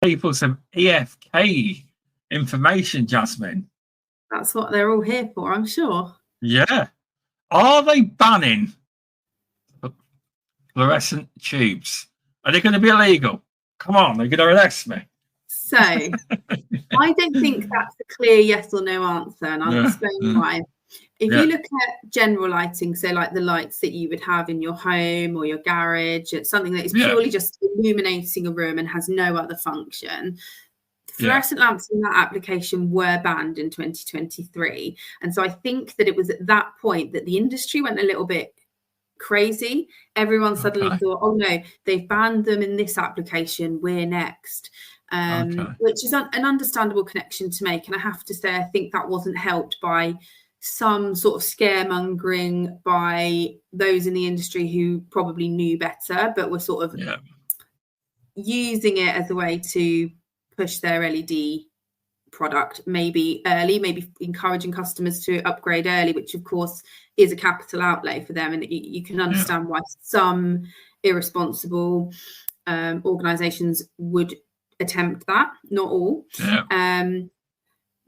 people some EFK information, Jasmin. That's what they're all here for, I'm sure. Yeah. Are they banning fluorescent tubes? Are they going to be illegal? Come on, they're going to arrest me. So, I don't think that's a clear yes or no answer, and I'll explain why. If you look at general lighting, so like the lights that you would have in your home or your garage, it's something that is purely just illuminating a room and has no other function. Fluorescent lamps in that application were banned in 2023. And so I think that it was at that point that the industry went a little bit crazy. Everyone suddenly thought, oh no, they've banned them in this application, we're next. Which is an understandable connection to make. And I have to say, I think that wasn't helped by some sort of scaremongering by those in the industry who probably knew better, but were sort of using it as a way to push their LED product maybe early, maybe encouraging customers to upgrade early, which of course is a capital outlay for them. And you can understand why some irresponsible organizations would attempt that, not all.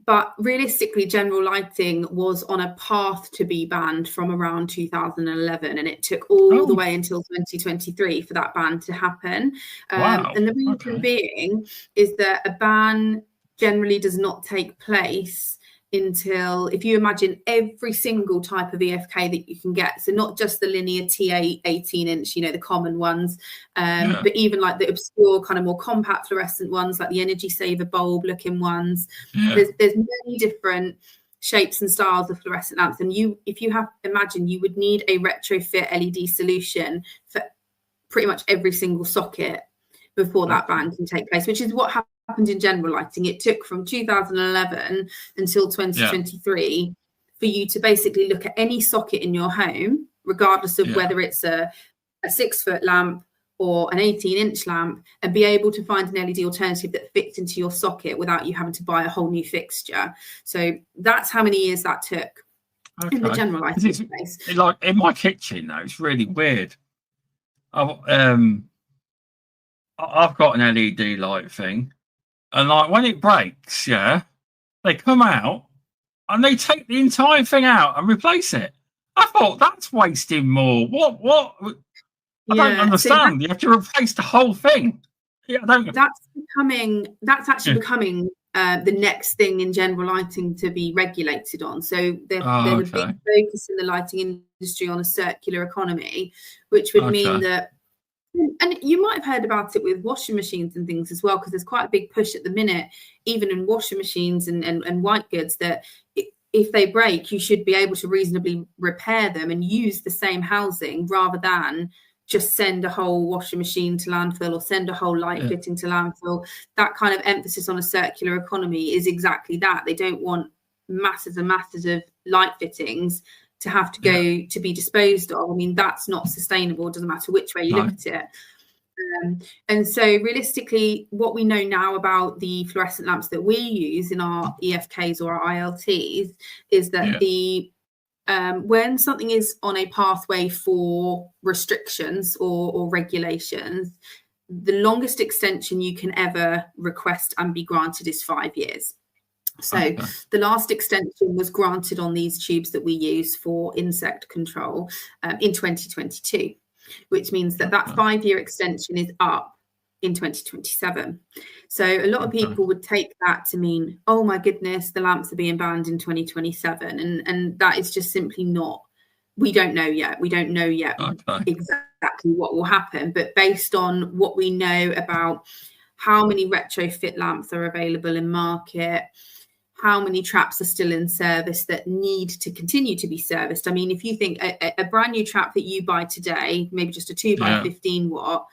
But realistically, general lighting was on a path to be banned from around 2011, and it took all the way until 2023 for that ban to happen. And the reason being is that a ban generally does not take place until, if you imagine every single type of EFK that you can get, so not just the linear TA 18-inch, the common ones, but even like the obscure kind of more compact fluorescent ones, like the energy saver bulb looking ones. There's many different shapes and styles of fluorescent lamps, and you would need a retrofit LED solution for pretty much every single socket before that ban can take place, which is what happened in general lighting. It took from 2011 until 2023 for you to basically look at any socket in your home, regardless of whether it's a 6-foot lamp or an 18-inch lamp, and be able to find an LED alternative that fits into your socket without you having to buy a whole new fixture. So that's how many years that took in the general lighting space. Like in my kitchen, though, it's really weird. I've got an LED light thing, and like when it breaks, they come out and they take the entire thing out and replace it. I thought that's wasting more. What? I don't understand. You have to replace the whole thing. That's actually becoming the next thing in general lighting to be regulated on. So there's a big focus in the lighting industry on a circular economy, which would mean that. And you might have heard about it with washing machines and things as well, because there's quite a big push at the minute, even in washing machines and white goods, that if they break, you should be able to reasonably repair them and use the same housing rather than just send a whole washing machine to landfill or send a whole light fitting to landfill. That kind of emphasis on a circular economy is exactly that. They don't want masses and masses of light fittings to have to go to be disposed of. I mean, that's not sustainable. It doesn't matter which way you look at it. And so realistically, what we know now about the fluorescent lamps that we use in our EFKs or our ILTs is that when something is on a pathway for restrictions or regulations, the longest extension you can ever request and be granted is 5 years. So the last extension was granted on these tubes that we use for insect control in 2022, which means that 5-year extension is up in 2027. So a lot of people would take that to mean, oh my goodness, the lamps are being banned in 2027. And that is just simply not, we don't know yet. We don't know yet exactly what will happen. But based on what we know about how many retrofit lamps are available in market, how many traps are still in service that need to continue to be serviced. I mean, if you think a brand new trap that you buy today, maybe just a 2x15 watt,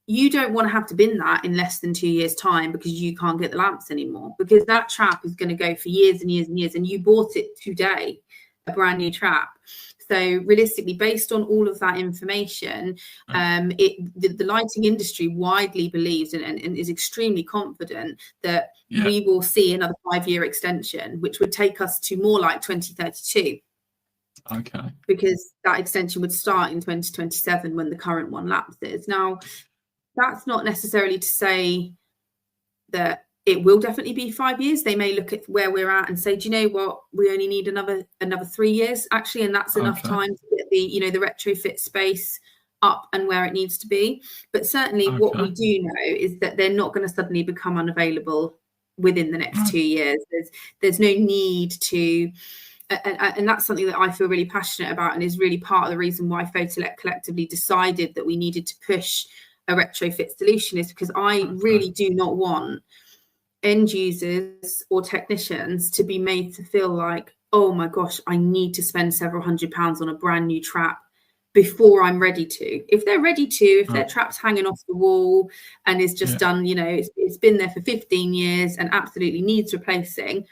you don't want to have to bin that in less than 2 years' time because you can't get the lamps anymore, because that trap is going to go for years and years and years, and you bought it today, a brand new trap. So realistically, based on all of that information, the lighting industry widely believes and is extremely confident that we will see another 5-year extension, which would take us to more like 2032. Okay. Because that extension would start in 2027 when the current one lapses. Now, that's not necessarily to say that it will definitely be 5 years. They may look at where we're at and say, do you know what, we only need another 3 years actually, and that's enough time to get the retrofit space up and where it needs to be. But certainly what we do know is that they're not going to suddenly become unavailable within the next 2 years. There's no need to, and that's something that I feel really passionate about, and is really part of the reason why Fotolec collectively decided that we needed to push a retrofit solution, is because I really do not want end users or technicians to be made to feel like, oh my gosh, I need to spend several £100s on a brand new trap before I'm ready to. If they're ready to, if their trap's hanging off the wall and is just done, it's been there for 15 years and absolutely needs replacing,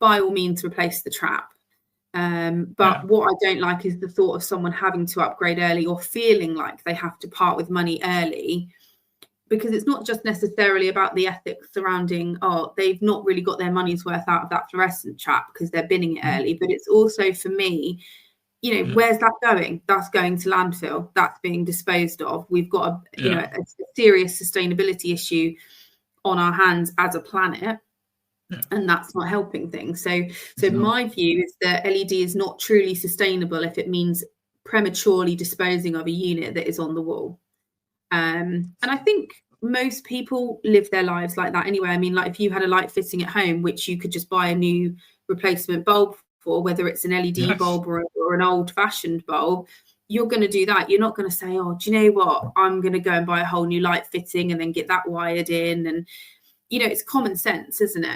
by all means replace the trap. But what I don't like is the thought of someone having to upgrade early or feeling like they have to part with money early, because it's not just necessarily about the ethics surrounding, they've not really got their money's worth out of that fluorescent trap because they're binning it early. But it's also, for me, where's that going? That's going to landfill. That's being disposed of. We've got a serious sustainability issue on our hands as a planet. And that's not helping things. So my view is that LED is not truly sustainable if it means prematurely disposing of a unit that is on the wall. And I think most people live their lives like that anyway. I mean, like if you had a light fitting at home, which you could just buy a new replacement bulb for, whether it's an LED bulb or an old-fashioned bulb, you're going to do that. You're not going to say, do you know what, I'm going to go and buy a whole new light fitting and then get that wired in. And, it's common sense, isn't it?